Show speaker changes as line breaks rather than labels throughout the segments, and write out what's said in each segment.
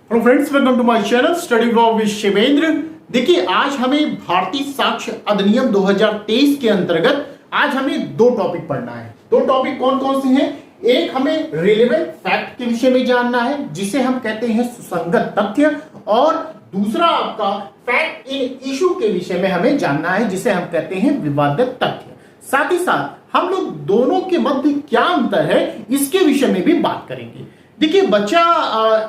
Hello friends, welcome to my channel study blog with Shivendra. देखिए, आज हमें भारतीय साक्ष्य अधिनियम 2023 के अंतर्गत आज हमें दो टॉपिक पढ़ना है। दो टॉपिक कौन कौन से हैं? एक हमें रिलेवेंट फैक्ट के विषय में जानना है जिसे हम कहते हैं सुसंगत तथ्य, और दूसरा आपका फैक्ट इन इशू के विषय में हमें जानना है जिसे हम कहते हैं विवादित तथ्य। साथ ही साथ हम लोग दोनों के मध्य क्या अंतर है इसके विषय में भी बात करेंगे। देखिए, बच्चा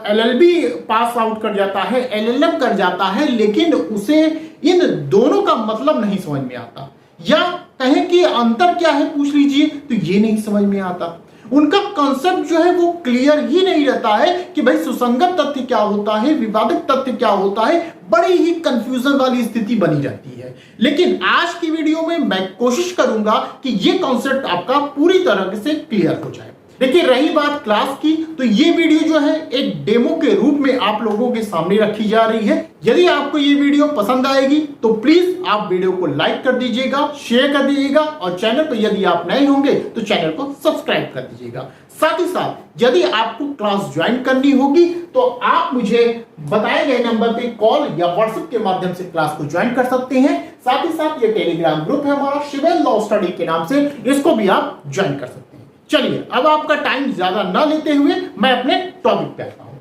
एलएलबी पास आउट कर जाता है, एलएलएम कर जाता है, लेकिन उसे इन दोनों का मतलब नहीं समझ में आता, या कहें कि अंतर क्या है पूछ लीजिए तो ये नहीं समझ में आता। उनका कॉन्सेप्ट जो है वो क्लियर ही नहीं रहता है कि भाई सुसंगत तथ्य क्या होता है, विवादित तथ्य क्या होता है। बड़ी ही कंफ्यूजन वाली स्थिति बनी रहती है। लेकिन आज की वीडियो में मैं कोशिश करूंगा कि ये कॉन्सेप्ट आपका पूरी तरह से क्लियर हो जाए। देखिए, रही बात क्लास की, तो ये वीडियो जो है एक डेमो के रूप में आप लोगों के सामने रखी जा रही है। यदि आपको ये वीडियो पसंद आएगी तो प्लीज आप वीडियो को लाइक कर दीजिएगा, शेयर कर दीजिएगा, और चैनल पर यदि आप नए होंगे तो चैनल को सब्सक्राइब कर दीजिएगा। साथ ही साथ यदि आपको क्लास ज्वाइन करनी होगी तो आप मुझे बताए गए नंबर पे कॉल या व्हाट्सएप के माध्यम से क्लास को ज्वाइन कर सकते हैं। साथ ही साथ ये टेलीग्राम ग्रुप है हमारा शिवेंद्र लॉ स्टडी के नाम से, इसको भी आप ज्वाइन कर सकते हैं। चलिए, अब आपका टाइम ज्यादा ना लेते हुए मैं अपने टॉपिक पे आता हूं।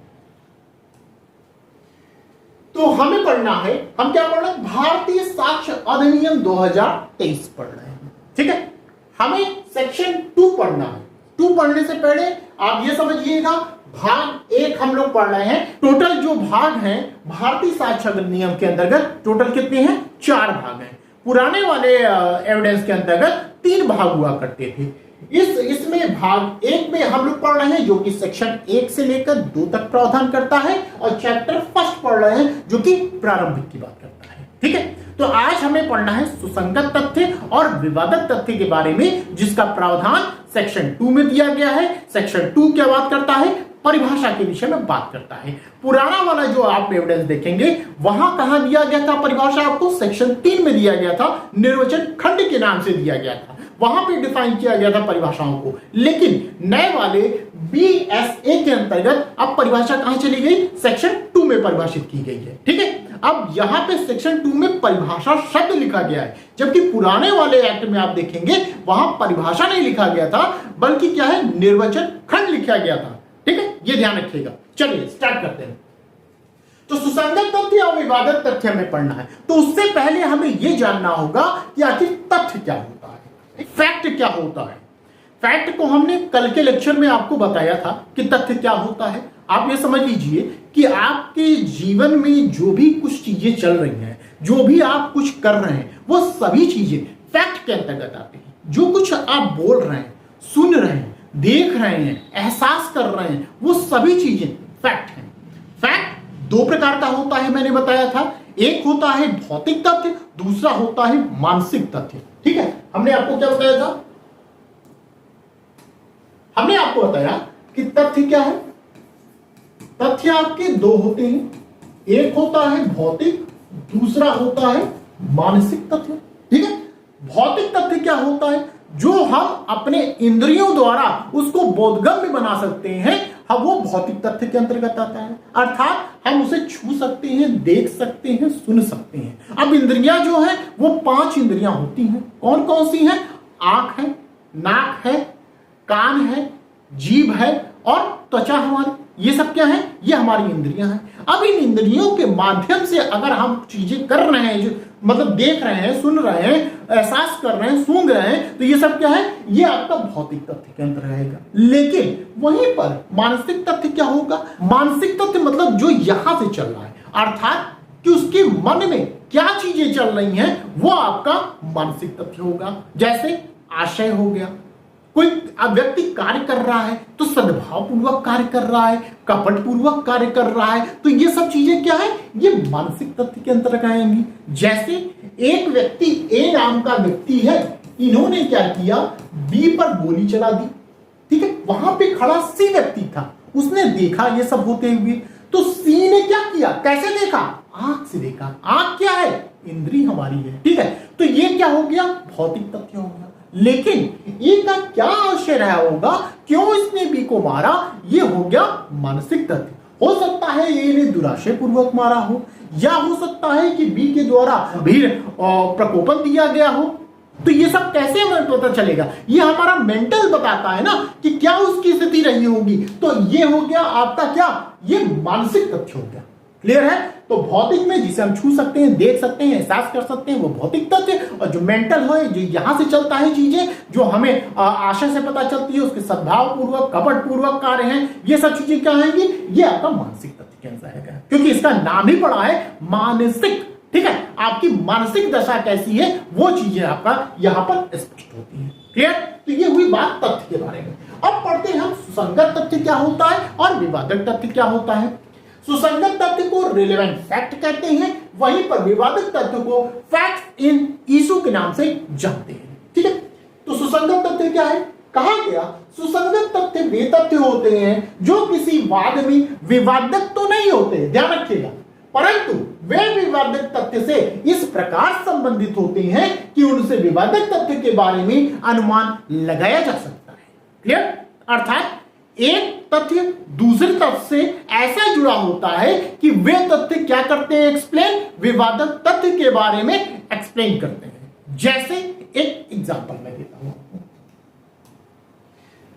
तो हमें पढ़ना है, हम क्या पढ़ रहे हैं? भारतीय साक्ष्य अधिनियम 2023 पढ़ रहे हैं। ठीक है, हमें सेक्शन 2 पढ़ना है। 2 पढ़ने से पहले आप ये समझिएगा, भाग 1 हम लोग पढ़ रहे हैं। टोटल जो भाग हैं भारतीय साक्ष्य अधिनियम के अंतर्गत टोटल कितने हैं? 4 भाग हैं। पुराने वाले एविडेंस के अंतर्गत 3 भाग हुआ करते थे। इसमें भाग 1 में हम लोग पढ़ रहे हैं जो कि सेक्शन 1 से लेकर 2 तक प्रावधान करता है, और चैप्टर 1 पढ़ रहे हैं जो कि प्रारंभिक की बात करता है। ठीक है, तो आज हमें पढ़ना है सुसंगत तथ्य और विवादित तथ्य के बारे में, जिसका प्रावधान सेक्शन 2 में दिया गया है। सेक्शन 2 क्या बात करता है? परिभाषा के विषय में बात करता है। पुराना वाला जो आप एविडेंस देखेंगे वहां कहां दिया गया था परिभाषा? आपको सेक्शन 3 में दिया गया था, निर्वचन खंड के नाम से दिया गया था, वहां पे डिफाइन किया गया था परिभाषाओं को। लेकिन नए वाले बीएसए के अंतर्गत अब परिभाषा कहां चली गई? सेक्शन 2 में परिभाषित की गई है। ठीक है, अब यहां पे सेक्शन 2 में परिभाषा शब्द लिखा गया है, जबकि पुराने वाले एक्ट में आप देखेंगे वहां परिभाषा नहीं लिखा गया था, बल्कि क्या है, निर्वचन खंड लिखा गया था। ठीक है, ये ध्यान रखिएगा। चलिए स्टार्ट करते हैं। तो सुसंगत तथ्य और विवादित तथ्य हमें पढ़ना है, तो उससे पहले हमें यह जानना होगा कि आखिर तथ्य क्या होता है, फैक्ट क्या होता है। फैक्ट को हमने कल के लेक्चर में आपको बताया था कि तथ्य क्या होता है। आप ये समझ लीजिए कि आपके जीवन में जो भी कुछ चीजें चल रही हैं, जो भी आप कुछ कर रहे हैं, वो सभी चीजें फैक्ट के अंतर्गत आती हैं। जो कुछ आप बोल रहे हैं, सुन रहे हैं, देख रहे हैं, एहसास कर रहे हैं, वो सभी चीजें फैक्ट हैं। फैक्ट 2 प्रकार का होता है, मैंने बताया था। एक होता है भौतिक तथ्य, दूसरा होता है मानसिक तथ्य। ठीक है, हमने आपको क्या बताया था? हमने आपको बताया कि तथ्य क्या है। तथ्य आपके 2 होते हैं, एक होता है भौतिक, दूसरा होता है मानसिक तथ्य। ठीक है, भौतिक तथ्य क्या होता है? जो हम अपने इंद्रियों द्वारा उसको बोधगम्य बना सकते हैं, हम वो भौतिक तथ्य के अंतर्गत आता है। अर्थात हम उसे छू सकते हैं, देख सकते हैं, सुन सकते हैं। अब इंद्रियां जो है वो 5 इंद्रियां होती हैं। कौन कौन सी हैं? आंख है, नाक है, कान है, जीभ है और त्वचा हमारी। ये सब क्या है? ये हमारी इंद्रियां हैं। अब इन इंद्रियों के माध्यम से अगर हम चीजें कर रहे हैं, जो मतलब देख रहे हैं, सुन रहे हैं, एहसास कर रहे हैं, सूंघ रहे हैं, तो ये सब क्या है? ये आपका भौतिक तथ्य के अंदर रहेगा। लेकिन वहीं पर मानसिक तथ्य क्या होगा? मानसिक तथ्य मतलब जो यहां से चल रहा है, अर्थात कि उसके मन में क्या चीजें चल रही हैं, वो आपका मानसिक तथ्य होगा। जैसे आशय हो गया, कोई व्यक्ति कार्य कर रहा है तो सद्भाव पूर्वक कार्य कर रहा है, कपट पूर्वक कार्य कर रहा है, तो ये सब चीजें क्या है? ये मानसिक तथ्य के अंतर्गत आएंगी। जैसे एक व्यक्ति, ए नाम का व्यक्ति है, इन्होंने क्या किया? बी पर गोली चला दी। ठीक है, वहां पे खड़ा सी व्यक्ति था, उसने देखा ये सब होते हुए, तो सी ने क्या किया? कैसे देखा? आंख से देखा। आंख क्या है? इंद्री हमारी है। ठीक है, तो ये क्या हो गया? भौतिक तथ्य हो गया। लेकिन ए का क्या आशय रहा होगा? क्यों इसने बी को मारा? ये हो गया मानसिक तथ्य। हो सकता है ए ने दुराशय पूर्वक मारा हो, या हो सकता है कि बी के द्वारा गंभीर प्रकोपन दिया गया हो। तो ये सब कैसे हमें पता चलेगा? ये हमारा मेंटल बताता है ना कि क्या उसकी स्थिति रही होगी। तो ये हो गया आपका क्या, ये मानसिक तथ्य हो गया। क्लियर है? तो भौतिक में जिसे हम छू सकते हैं, देख सकते हैं, एहसास कर सकते हैं, वो भौतिक तथ्य, और जो मेंटल है, जो यहां से चलता है चीजें, जो हमें आशय से पता चलती है, उसके सद्भाव पूर्वक, कपट पूर्वक कार्य हैं, ये सब चीजें क्या आएंगी? ये आपका मानसिक तथ्य के अंदर आएगा, क्योंकि इसका नाम ही पड़ा है मानसिक। ठीक है, आपकी मानसिक दशा कैसी है वो चीजें आपका यहां पर स्पष्ट होती है। क्लियर? तो ये हुई बात तथ्य के बारे में। अब पढ़ते हैं हम सुसंगत तथ्य क्या होता है और विवादक तथ्य क्या होता है। सुसंगत तथ्य को रिलेवेंट फैक्ट कहते हैं, वहीं पर विवादक तथ्य को फैक्ट्स इन इशू के नाम से जानते हैं। ठीक है, तो सुसंगत तथ्य क्या है? कहा गया सुसंगत तथ्य वे तथ्य होते हैं जो किसी वाद में विवादक तो नहीं होते, ध्यान रखिएगा, परंतु वे विवादक तथ्य से इस प्रकार संबंधित होते हैं कि उनसे विवादक तथ्य के बारे में अनुमान लगाया जा सकता है। क्लियर? अर्थात एक तथ्य दूसरे तथ्य से ऐसा जुड़ा होता है कि वे तथ्य क्या करते हैं? एक्सप्लेन, विवादक तथ्य के बारे में एक्सप्लेन करते हैं। जैसे एक एग्जांपल मैं देता हूं,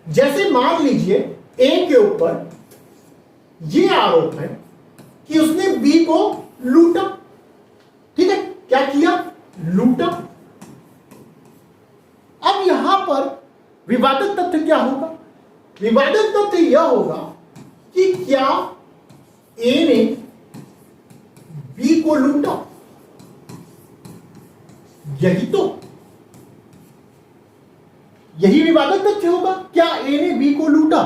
जैसे मान लीजिए ए के ऊपर ये आरोप है कि उसने बी को लूटा। ठीक है, क्या किया? लूटा। अब यहां पर विवादक तथ्य क्या होगा? विवादक तथ्य यह होगा कि क्या ए ने बी को लूटा, यही विवादक तथ्य होगा। क्या ए ने बी को लूटा?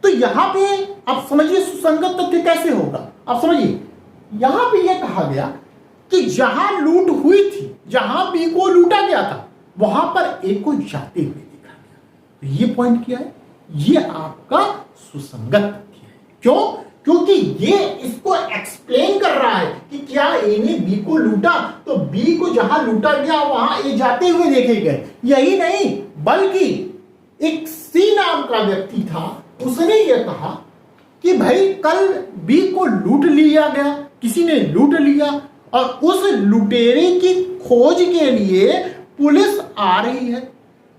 तो यहां पे आप समझिए सुसंगत तथ्य कैसे होगा। आप समझिए, यहां पे यह कहा गया कि जहां लूट हुई थी, जहां बी को लूटा गया था, वहां पर ए को जाते हुए देखा गया। तो ये पॉइंट क्या है? ये आपका सुसंगत तथ्य है। क्यों? क्योंकि ये इसको एक्सप्लेन कर रहा है कि क्या ए ने बी को लूटा, तो बी को जहां लूटा गया वहां ए जाते हुए देखे गए। यही नहीं, बल्कि एक सी नाम का व्यक्ति था, उसने यह कहा कि भाई कल बी को लूट लिया गया, किसी ने लूट लिया, और उस लुटेरे की खोज के लिए पुलिस आ रही है।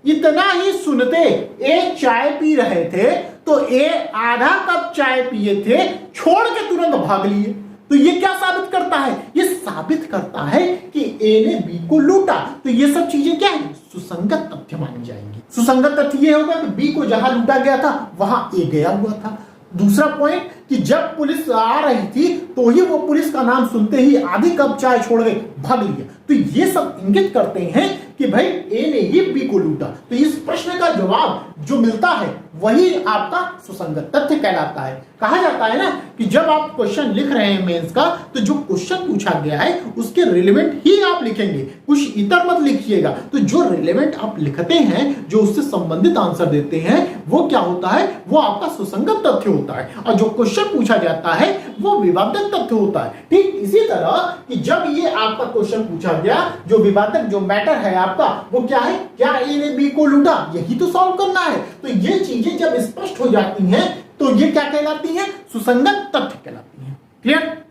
इतना ही सुनते ए चाय पी रहे थे तो ए आधा कप चाय पिए थे, छोड़ के तुरंत भाग लिए। तो ये क्या साबित करता है? ये साबित करता है कि ए ने बी को लूटा। तो ये सब चीजें क्या है? सुसंगत तथ्य मानी जाएंगी। सुसंगत तथ्य ये होगा कि बी को जहां लूटा गया था वहां ए गया हुआ था। दूसरा पॉइंट कि जब पुलिस आ रही थी तो ही वो पुलिस का नाम सुनते ही आधी कप चाय छोड़ के भाग लिया। तो ये सब इंगित करते हैं कि भाई ए ने ही बी को लूटा। तो इस प्रश्न का जवाब जो मिलता है वही आपका सुसंगत तथ्य कहलाता है। कहा जाता है ना कि जब आप क्वेश्चन लिख रहे हैं मेंस का, तो जो क्वेश्चन पूछा गया है उसके रिलेवेंट ही आप लिखेंगे, कुछ इतर मत लिखिएगा। तो जो रिलेवेंट आप लिखते हैं, जो उससे संबंधित आंसर देते हैं, वो क्या होता है? वो आपका सुसंगत तथ्य होता है। और जो क्वेश्चन पूछा जाता है वो विवादक तथ्य होता है। ठीक इसी तरह कि जब ये आपका क्वेश्चन पूछा गया, जो विवादक जो मैटर है आपका वो क्या है? क्या ए ने बी को लूटा, यही तो सॉल्व करना है। तो ये चीजें जब स्पष्ट हो जाती हैं तो ये क्या कहलाती हैं? सुसंगत तथ्य कहलाती हैं। क्लियर?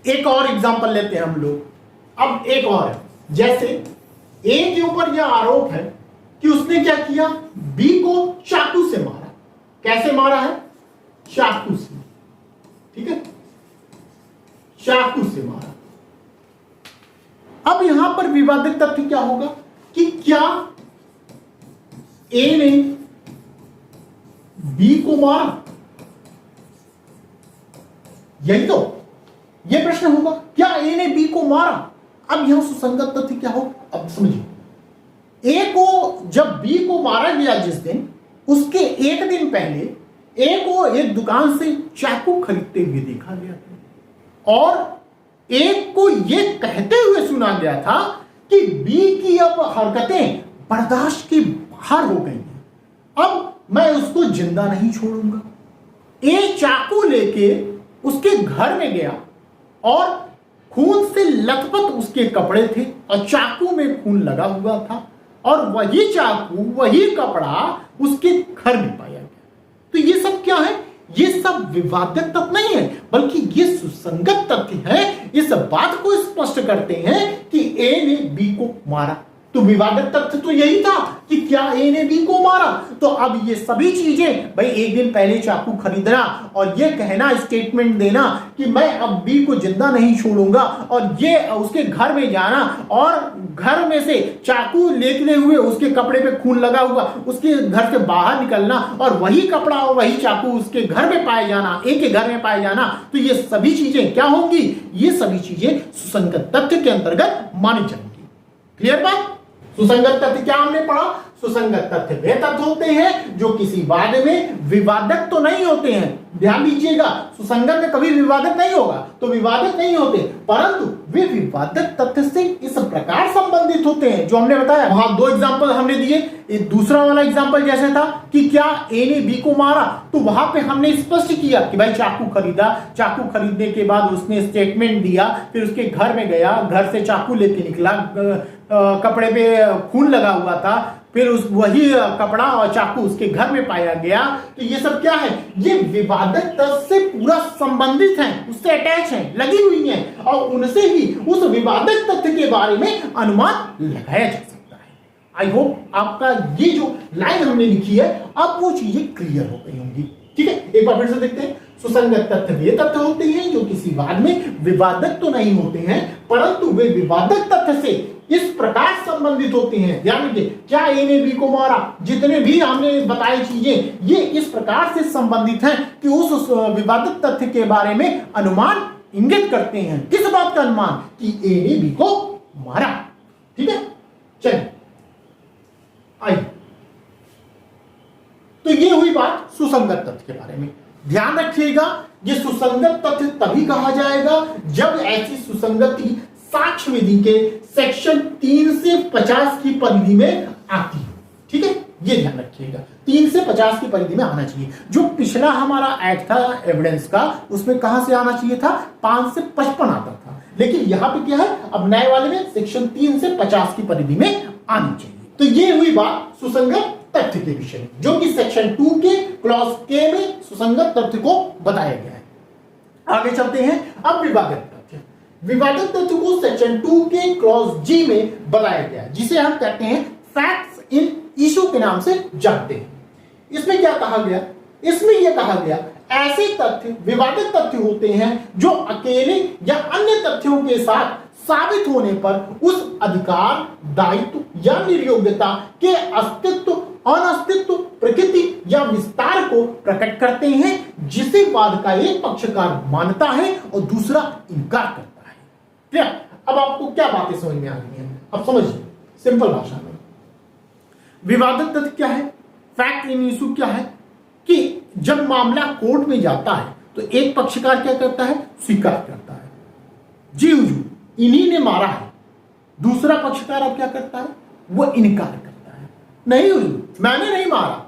एक और एग्जांपल लेते हैं हम लोग। अब एक और है, जैसे ए के ऊपर यह आरोप है कि उसने क्या किया? बी को चाकू से मारा। कैसे मारा है? चाकू से। ठीक है, चाकू से मारा। अब यहां पर विवादित तथ्य क्या होगा कि क्या ए ने बी को मारा? यही तो यह प्रश्न होगा, क्या ए ने बी को मारा? अब यहां सुसंगत तथ्य क्या होगा? अब समझिए, ए को जब बी को मारा गया जिस दिन, उसके एक दिन पहले ए को एक दुकान से चाकू खरीदते हुए देखा गया था और एक को यह कहते हुए सुना गया था कि बी की अब हरकतें बर्दाश्त के बाहर हो गई हैं, अब मैं उसको जिंदा नहीं छोड़ूंगा। ए चाकू लेके उसके घर में गया और खून से लथपथ उसके कपड़े थे और चाकू में खून लगा हुआ था, और वही चाकू वही कपड़ा उसके घर में पाया गया। तो ये सब क्या है? ये सब विवादक तथ्य नहीं है, बल्कि ये सुसंगत तथ्य है। इस बात को स्पष्ट करते हैं कि ए ने बी को मारा। तो विवादक तथ्य तो यही था कि क्या ए ने बी को मारा। तो अब ये सभी चीजें, भाई एक दिन पहले चाकू खरीदना और ये कहना, स्टेटमेंट देना कि मैं अब बी को जिंदा नहीं छोड़ूंगा, और ये उसके घर में जाना और घर में से चाकू लेते हुए उसके कपड़े पे खून लगा हुआ उसके घर से बाहर निकलना, और वही कपड़ा और वही चाकू उसके घर में पाए जाना, एक के घर में पाए जाना, तो ये सभी चीजें क्या होंगी? ये सभी चीजें सुसंगत तथ्य के अंतर्गत मानी जाएंगी। क्लियर बात? सुसंगत तथ्य क्या हमने पढ़ा? सुसंगत तथ्य वे तथ्य होते हैं जो किसी वाद में विवादक तो नहीं होते हैं। ध्यान दीजिएगा, सुसंगत में कभी विवादक नहीं होगा, तो विवादक नहीं होते, परंतु वे विवादक तथ्य से इस प्रकार संबंधित होते हैं जो हमने बताया। वहां दो एग्जांपल हमने दिए। दूसरा वाला एग्जांपल जैसे था कि क्या ए ने बी को मारा, तो वहां पे हमने स्पष्ट किया कि भाई चाकू खरीदा, चाकू खरीदने के बाद उसने स्टेटमेंट दिया, फिर उसके घर में गया, घर से चाकू लेके निकला, कपड़े पे खून लगा हुआ था, फिर उस वही कपड़ा और चाकू उसके घर में पाया गया। तो ये सब क्या है? ये विवादक तथ्य से पूरा संबंधित है, उससे अटैच है, लगी हुई है, और उनसे ही उस विवादक तथ्य के बारे में अनुमान लगाया जा सकता है। आई होप आपका ये जो लाइन हमने लिखी है अब वो चीजें क्लियर हो गई होंगी। ठीक है, एक बार फिर से देखते हैं। सुसंगत तथ्य वे तथ्य होते हैं जो किसी वाद में विवादक तो नहीं होते हैं, परंतु वे विवादक तथ्य से इस प्रकार संबंधित होते हैं। ध्यान रखिए, क्या ए ने बी को मारा, जितने भी हमने बताई चीजें ये इस प्रकार से संबंधित हैं कि उस विवादक तथ्य के बारे में अनुमान इंगित करते हैं। किस बात का अनुमान? कि ए ने बी को मारा। ठीक है, चलिए आइए, तो ये हुई बात सुसंगत तथ्य के बारे में। ध्यान रखिएगा, ये सुसंगत तथ्य तभी कहा जाएगा जब ऐसी सुसंगति साक्ष्य विधि के सेक्शन 3 से 50 की परिधि में आती है। ठीक है, ये ध्यान रखिएगा, 3 से 50 की परिधि में आना चाहिए। जो पिछला हमारा एक्ट था एविडेंस का, उसमें कहां से आना चाहिए था? 5 से 55 आता था, लेकिन यहां पे क्या है, अब नए वाले में सेक्शन 3 से 50 की परिधि में आनी चाहिए। तो ये हुई बात सुसंगत तथ्य के विषय में, जो कि सेक्शन 2 के क्लॉज के में सुसंगत तथ्य को बताया गया है। आगे चलते हैं। अब विवादक तथ्य, विवादक तथ्य को सेक्शन 2 के क्लॉज जी में बताया गया है, जिसे हम कहते हैं फैक्ट्स इन इशू के नाम से जानते हैं। इसमें क्या कहा गया? इसमें यह कहा गया ऐसे तथ्य विवादक तथ्य होते हैं जो अकेले या अन्य तथ्यों के साथ साबित होने पर उस अधिकार, दायित्व या निर्योग्यता के अस्तित्व, अनस्तित्व, प्रकृति या विस्तार को प्रकट करते हैं, जिसे वाद का एक पक्षकार मानता है और दूसरा इनकार करता है। क्लियर? अब आपको क्या बातें समझ में आ रही हैं? अब समझिए सिंपल भाषा में। विवादक तथ्य क्या है? फैक्ट इन इशू क्या है? कि जब मामला कोर्ट में जाता है तो एक पक्षकार क्या करता है? स्वीकार करता है, जी हुजूर इन्हीं ने मारा है। दूसरा पक्षकार अब क्या करता है? वो इनकार करता है, नहीं हुजूर मैंने नहीं मारा।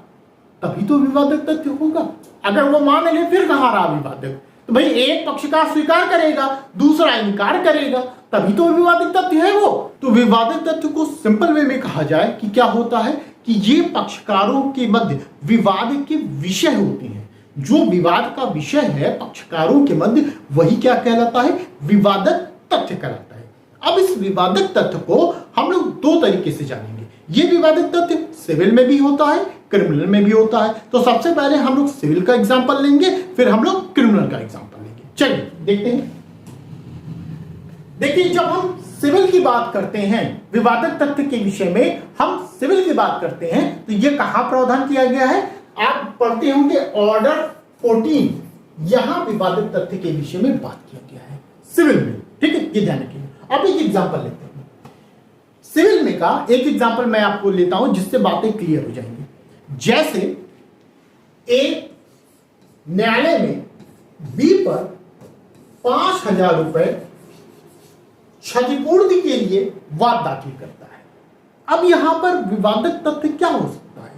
तभी तो विवादक तथ्य होगा। अगर वो मान ले फिर कहां रहा विवादक? तो भाई एक पक्षकार स्वीकार करेगा, दूसरा इनकार करेगा, तभी तो विवादक तथ्य है वो। तो विवादक तथ्य को सिंपल वे में कहा जाए कि क्या होता है कि ये पक्षकारों के मध्य विवाद के विषय होते हैं। जो विवाद का विषय है पक्षकारों के मध्य, वही क्या कहलाता है? विवादक तथ्य कहलाता है। अब इस विवादक तथ्य को हम लोग दो तरीके से जानेंगे। ये विवादक तथ्य सिविल में भी होता है, क्रिमिनल में भी होता है। तो सबसे पहले हम लोग सिविल का एग्जांपल लेंगे, फिर हम लोग क्रिमिनल का एग्जांपल लेंगे। चलिए देखते हैं। देखिए, जब हम सिविल की बात करते हैं, विवादक तथ्य के विषय में हम सिविल की बात करते हैं, तो ये कहां प्रावधान किया गया है? आप पढ़ते होंगे ऑर्डर 14, यहां विवादक तथ्य के विषय में बात किया गया है सिविल में। ठीक है, ये ध्यान रखिए। अब एक एग्जांपल लेते हैं सिविल में का। एक एग्जांपल मैं आपको लेता हूं जिससे बातें क्लियर हो जाएंगी। जैसे एक न्यायालय में बी पर 5,000 रुपए क्षतिपूर्ति के लिए वाद दाखिल करता है। अब यहां पर विवादक तथ्य क्या हो सकता है?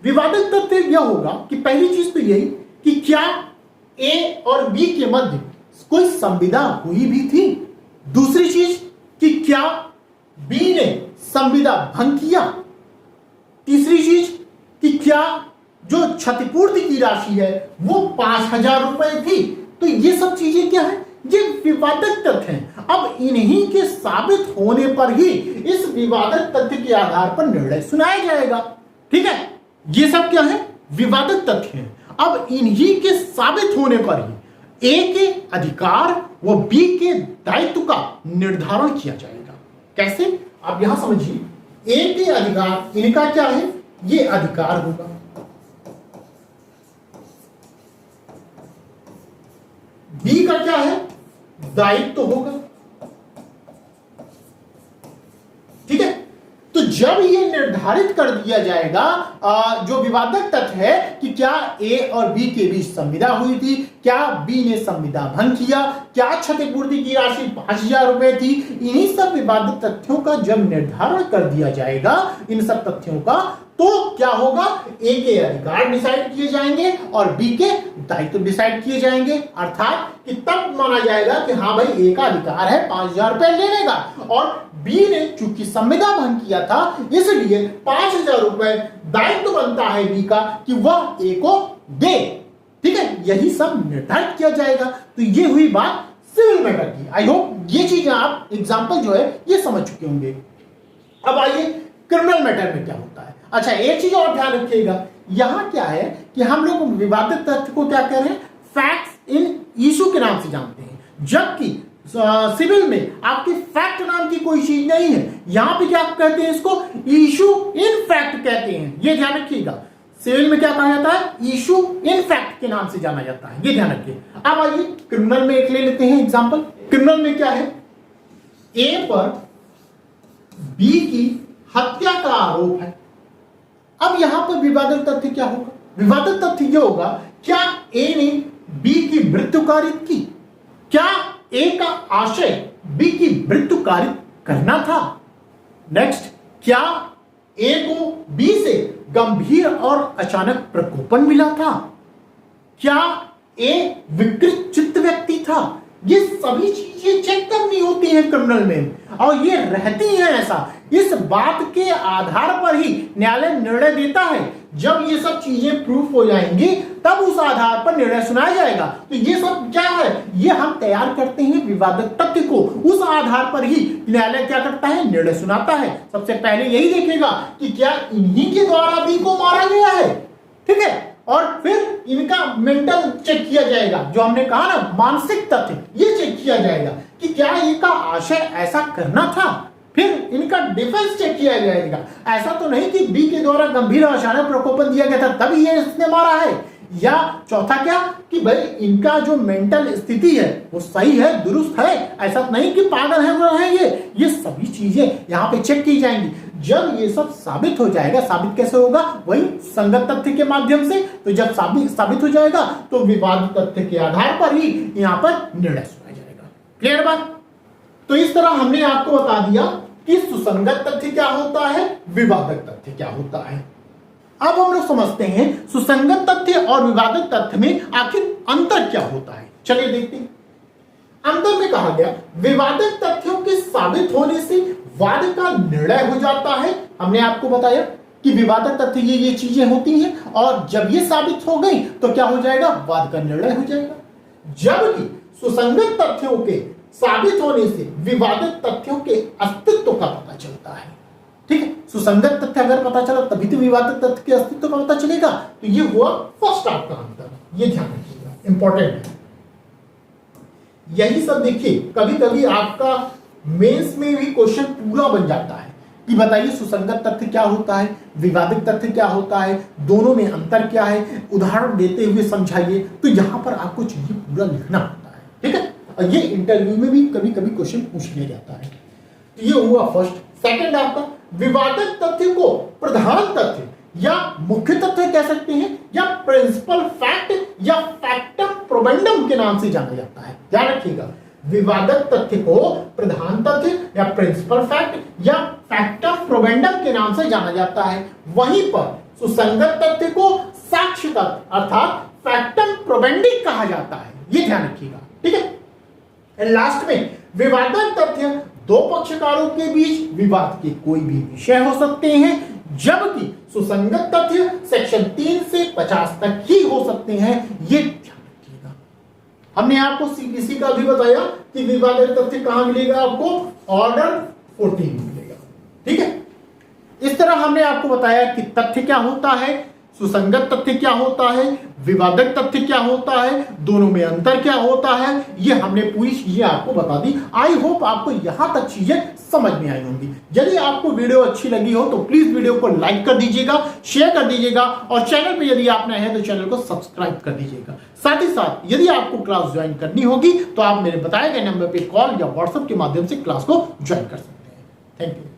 विवादक तथ्य यह होगा कि पहली चीज तो यही कि क्या ए और बी के मध्य कोई संविदा हुई भी थी। दूसरी चीज कि क्या बी ने संविदा भंग किया। तीसरी चीज कि क्या जो क्षतिपूर्ति की राशि है वो 5,000 रुपए थी। तो ये सब चीजें क्या है, ये विवादक तथ्य हैं। अब इन्हीं के साबित होने पर ही इस विवादक तथ्य के आधार पर निर्णय सुनाया जाएगा। ठीक है, ये सब क्या है, विवादक तथ्य हैं। अब इन्हीं के साबित होने पर ही ए के अधिकार व बी के दायित्व का निर्धारण किया जाएगा। कैसे, आप यहां समझिए, ए के अधिकार इनका क्या है, ये अधिकार होगा, बी का क्या है, दायित्व होगा। ठीक है, तो जब ये निर्धारित कर दिया जाएगा जो विवादक तथ्य है कि क्या ए और बी के बीच संविदा हुई थी, क्या बी ने संविदा भंग किया, क्या क्षतिपूर्ति की राशि 5,000 रुपए थी, इन्हीं सब विवादक तथ्यों का जब निर्धारण कर दिया जाएगा, इन सब तथ्यों का, तो क्या होगा, ए के अधिकार डिसाइड किए जाएंगे और बी के दायित्व डिसाइड किए जाएंगे। अर्थात कि तब माना जाएगा कि हाँ भाई ए का अधिकार है 5,000 रुपए लेने का, और बी ने चूंकि संविदा भंग किया था इसलिए 5,000 रुपए दायित्व बनता है बी का कि वह ए को दे। ठीक है, यही सब निर्धारित किया जाएगा। तो ये हुई बात सिविल मैटर की। आई होप ये चीजें आप एग्जांपल जो है ये समझ चुके होंगे। अब आइए क्रिमिनल मैटर में क्या होता है। अच्छा, एक चीज और ध्यान रखिएगा, यहां क्या है कि हम लोग विवादित तथ्य को क्या कह रहे हैं, फैक्ट्स इन इशू के नाम से जानते हैं, जबकि सिविल में आपकी फैक्ट नाम की कोई चीज नहीं है। यहां पे क्या कहते हैं, इसको इशू इन फैक्ट कहते हैं, ये ध्यान रखिएगा। सिविल में क्या कहा जाता है, इशू इन फैक्ट के नाम से जाना जाता है, ये ध्यान रखिए। अब आइए क्रिमिनल में एक ले लेते हैं एग्जांपल। क्रिमिनल में क्या है, ए पर बी की हत्या का आरोप है। अब यहां पर विवादक तथ्य क्या होगा, विवादक तथ्य यह होगा, क्या ए ने बी की मृत्यु कारित की, क्या ए का आशय बी की मृत्यु कारित करना था। नेक्स्ट, क्या ए को बी से गंभीर और अचानक प्रकोपन मिला था, क्या ए विकृत चित्त व्यक्ति था। ये सभी चीजें चेक करनी होती हैं क्रिमिनल में, और ये रहती हैं ऐसा। इस बात के आधार पर ही न्यायालय निर्णय देता है। जब ये सब चीजें प्रूफ हो जाएंगी तब उस आधार पर निर्णय सुनाया जाएगा। तो ये सब क्या है, ये हम तैयार करते हैं विवादक तथ्य को, उस आधार पर ही न्यायालय क्या करता है, निर्णय सुनाता है। सबसे पहले यही देखेगा कि क्या इन्हीं के द्वारा बी को मारा गया है। ठीक है, और फिर इनका मेंटल चेक किया जाएगा, जो हमने कहा ना मानसिक तथ्य, ये चेक किया जाएगा कि क्या इनका आशय ऐसा करना था। फिर इनका डिफेंस चेक किया जाएगा, ऐसा तो नहीं कि बी के द्वारा गंभीर और अचानक प्रकोपन दिया गया था तभी ये इसने मारा है, या चौथा क्या कि भाई इनका जो मेंटल स्थिति है वो सही है, दुरुस्त है, ऐसा नहीं कि पागल है वो है। ये सभी चीजें यहाँ पे चेक की जाएंगी। जब ये सब साबित हो जाएगा, साबित कैसे होगा, वही संगत तथ्य के माध्यम से। तो जब साबित हो जाएगा तो विवादित तथ्य के आधार पर ही यहाँ पर निर्णय सुनाया जाएगा। क्लियर बात। तो इस तरह हमने आपको बता दिया कि सुसंगत तथ्य क्या होता है, विवादक तथ्य क्या होता है। अब हम लोग समझते हैं सुसंगत तथ्य और विवादक तथ्य में आखिर अंतर क्या होता है। चलिए देखते हैं। अंतर में कहा गया, विवादक तथ्यों के साबित होने से वाद का निर्णय हो जाता है। हमने आपको बताया कि विवादक तथ्य ये चीजें होती हैं, और जब ये साबित हो गई तो क्या हो जाएगा, वाद का निर्णय हो जाएगा। जबकि सुसंगत तथ्यों के साबित होने से विवादक तथ्यों के अस्तित्व का पता चलता है। ठीक है, सुसंगत तथ्य अगर पता चला तभी तो विवादक तथ्य के अस्तित्व का पता चलेगा। तो ये हुआ फर्स्ट आपका अंतर, ये ध्यान रखिएगा, इंपॉर्टेंट है। यही सब देखिए, कभी कभी आपका मेंस में भी क्वेश्चन पूरा बन जाता है कि बताइए सुसंगत तथ्य क्या होता है, विवादक तथ्य क्या होता है, दोनों में अंतर क्या है, उदाहरण देते हुए समझाइए। तो यहां पर आपको चीजें पूरा लिखना होता है। ठीक है, और ये इंटरव्यू में भी कभी कभी क्वेश्चन पूछ लिया जाता है। तो ये हुआ फर्स्ट। सेकंड आपका, विवादक तथ्य को प्रधान तथ्य या मुख्य तथ्य कह सकते हैं, या प्रिंसिपल फैक्ट या फैक्टम प्रोबेंडम के नाम से जाना जाता है। ध्यान रखिएगा, विवादक तथ्य को प्रधान तथ्य या प्रिंसिपल फैक्ट या फैक्टम प्रोबेंडम के नाम से जाना जाता है। वहीं पर सुसंगत तथ्य को साक्ष्य तथ्य अर्थात फैक्टम प्रोबेंडिक कहा जाता है। ये ध्यान रखिएगा। ठीक है, लास्ट में विवादक तथ्य दो पक्षकारों के बीच विवाद के कोई भी विषय हो सकते हैं, जबकि सुसंगत तथ्य सेक्शन 3 से 50 तक ही हो सकते हैं, ये ध्यान रखिएगा। हमने आपको सीपीसी का भी बताया कि विवादित तथ्य कहां मिलेगा, आपको ऑर्डर 14 मिलेगा। ठीक है, इस तरह हमने आपको बताया कि तथ्य क्या होता है, सुसंगत तथ्य क्या होता है, विवादक तथ्य क्या होता है, दोनों में अंतर क्या होता है, ये हमने पूरी चीजें आपको बता दी। आई होप आपको यहां तक चीजें समझ में आई होंगी। यदि आपको वीडियो अच्छी लगी हो तो प्लीज वीडियो को लाइक कर दीजिएगा, शेयर कर दीजिएगा और चैनल पे यदि आप नए हैं तो चैनल को सब्सक्राइब कर दीजिएगा। साथ ही साथ यदि आपको क्लास ज्वाइन करनी होगी तो आप मेरे बताए गए नंबर पे कॉल या व्हाट्सएप के माध्यम से क्लास को ज्वाइन कर सकते हैं। Thank you.